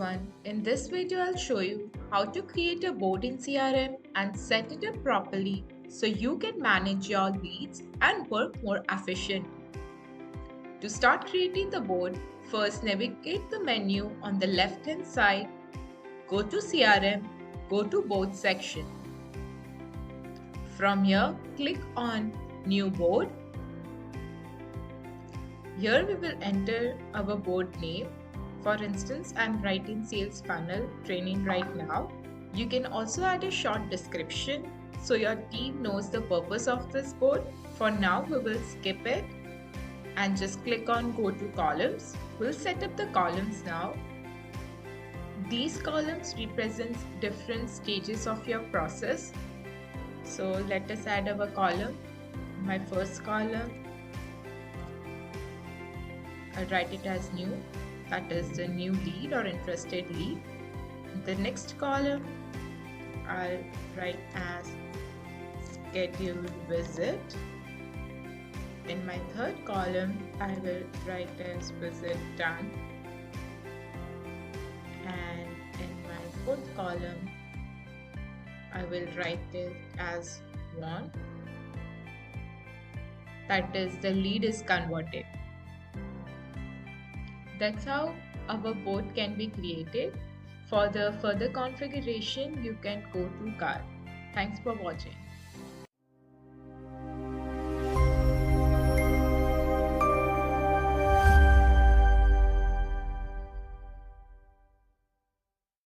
everyone, in this video I'll show you how to create a board in CRM and set it up properly so you can manage your leads and work more efficiently. To start creating the board, first navigate the menu on the left hand side, go to CRM, go to board section. From here, click on New Board. Here we will enter our board name. For instance, I'm writing sales funnel training right now. You can also add a short description so your team knows the purpose of this board. For now, we will skip it and just click on go to columns. We'll set up the columns now. These columns represent different stages of your process. So let us add our column. My first column, I'll write it as new. That is the new lead or interested lead. The next column I'll write as scheduled visit. In my third column I will write as visit done. And in my fourth column I will write it as won. That is the lead is converted. That's how our board can be created. For the further configuration, you can go to Agar. Thanks for watching.